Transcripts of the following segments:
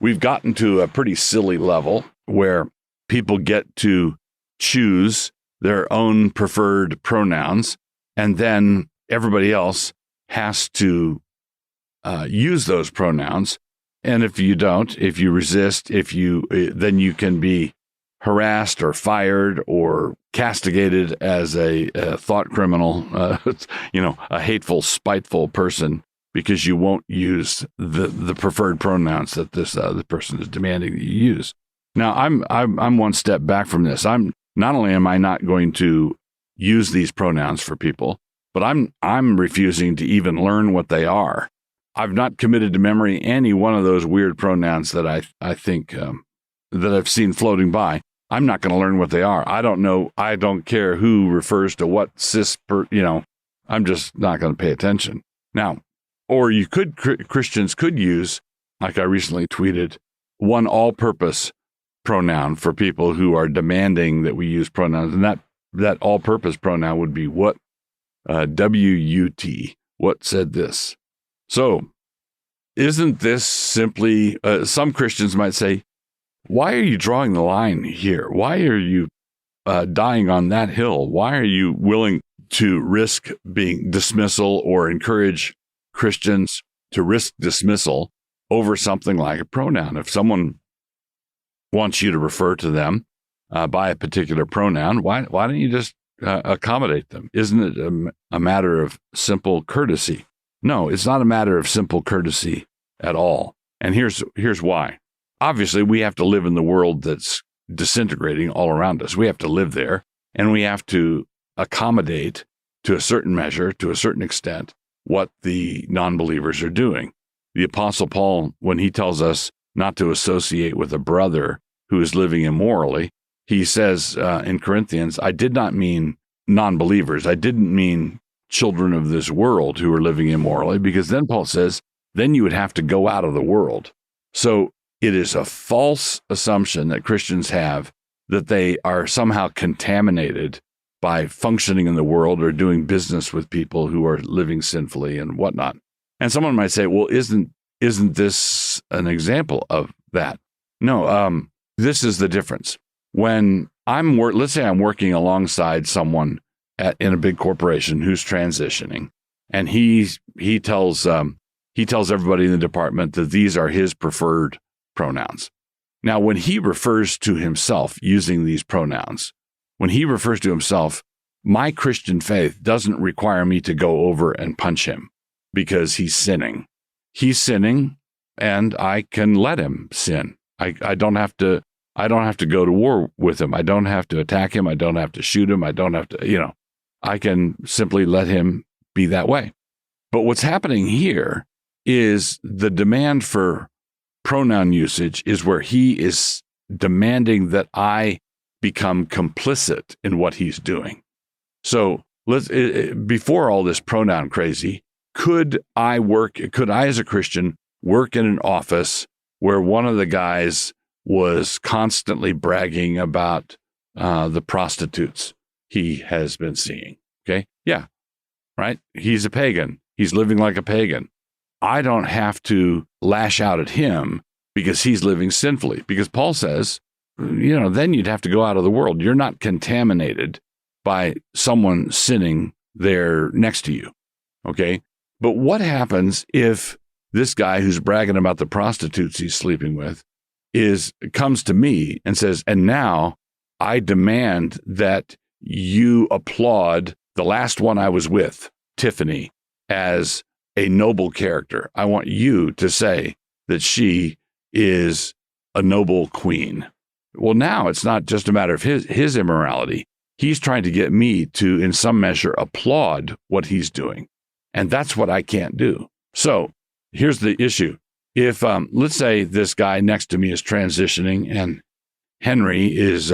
we've gotten to a pretty silly level where people get to choose their own preferred pronouns, and then everybody else has to use those pronouns. And if you don't, if you resist, then you can be harassed or fired or castigated as a thought criminal, a hateful, spiteful person, because you won't use the preferred pronouns that the person is demanding that you use. Now, I'm one step back from this. Not only am I not going to use these pronouns for people, but I'm refusing to even learn what they are. I've not committed to memory any one of those weird pronouns that I think that I've seen floating by. I'm not going to learn what they are. I don't know. I don't care who refers to what I'm just not going to pay attention. Now, or Christians could use, like I recently tweeted, one all-purpose pronoun for people who are demanding that we use pronouns. And that all-purpose pronoun would be what? W-U-T. What said this? So, isn't this simply, some Christians might say, why are you drawing the line here? Why are you dying on that hill? Why are you willing to risk being dismissal or encourage Christians to risk dismissal over something like a pronoun? If someone wants you to refer to them by a particular pronoun, why don't you just accommodate them? Isn't it a matter of simple courtesy? No, it's not a matter of simple courtesy at all. And here's why. Obviously, we have to live in the world that's disintegrating all around us. We have to live there, and we have to accommodate to a certain measure, to a certain extent, what the non-believers are doing. The Apostle Paul, when he tells us not to associate with a brother who is living immorally, he says in Corinthians, I did not mean non-believers. I didn't mean children of this world who are living immorally, because then Paul says, then you would have to go out of the world. So it is a false assumption that Christians have that they are somehow contaminated by functioning in the world or doing business with people who are living sinfully and whatnot. And someone might say, well, isn't this an example of that? No, this is the difference. When let's say I'm working alongside someone in a big corporation who's transitioning, and he tells everybody in the department that these are his preferred pronouns. Now, when he refers to himself using these pronouns, when he refers to himself, my Christian faith doesn't require me to go over and punch him because he's sinning. He's sinning, and I can let him sin. I don't have to go to war with him. I don't have to attack him. I don't have to shoot him. I don't have to, I can simply let him be that way. But what's happening here is the demand for pronoun usage is where he is demanding that I become complicit in what he's doing. So before all this pronoun crazy, could I as a Christian work in an office where one of the guys was constantly bragging about the prostitutes he has been seeing? Okay. Yeah. Right. He's a pagan. He's living like a pagan. I don't have to lash out at him because he's living sinfully. Because Paul says, then you'd have to go out of the world. You're not contaminated by someone sinning there next to you. Okay. But what happens if this guy who's bragging about the prostitutes he's sleeping with comes to me and says, and now I demand that you applaud the last one I was with, Tiffany, as a noble character. I want you to say that she is a noble queen. Well, now it's not just a matter of his immorality. He's trying to get me to, in some measure, applaud what he's doing. And that's what I can't do. So here's the issue. If, let's say this guy next to me is transitioning and Henry is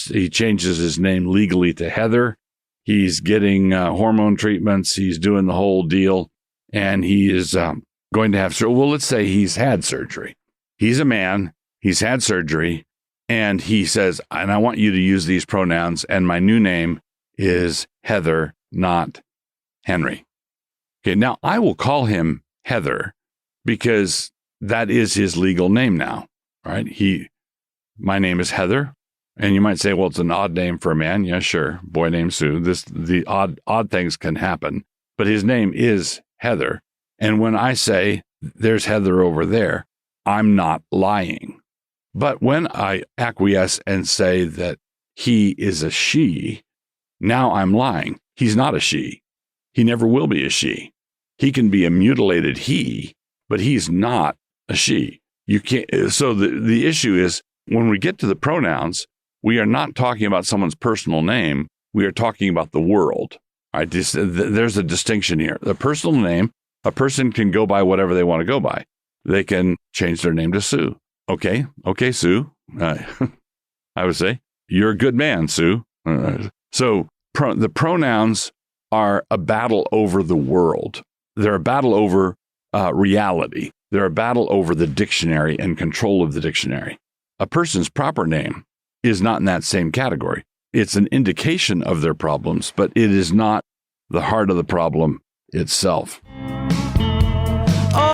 he changes his name legally to Heather. He's getting hormone treatments. He's doing the whole deal. And he is going to have surgery. Well, let's say he's had surgery. He's a man. He's had surgery. And he says, and I want you to use these pronouns. And my new name is Heather, not Henry. Okay, now I will call him Heather because that is his legal name now, right? My name is Heather. And you might say, well, it's an odd name for a man. Yeah, sure. Boy named Sue. The odd things can happen, but his name is Heather. And when I say there's Heather over there, I'm not lying. But when I acquiesce and say that he is a she, now I'm lying. He's not a she. He never will be a she. He can be a mutilated he, but he's not a she. You can't. So the issue is when we get to the pronouns, we are not talking about someone's personal name. We are talking about the world. Right? There's a distinction here. The personal name, a person can go by whatever they want to go by. They can change their name to Sue. Okay, Sue. I would say, you're a good man, Sue. So the pronouns are a battle over the world. They're a battle over reality. They're a battle over the dictionary and control of the dictionary. A person's proper name is not in that same category. It's an indication of their problems, but it is not the heart of the problem itself.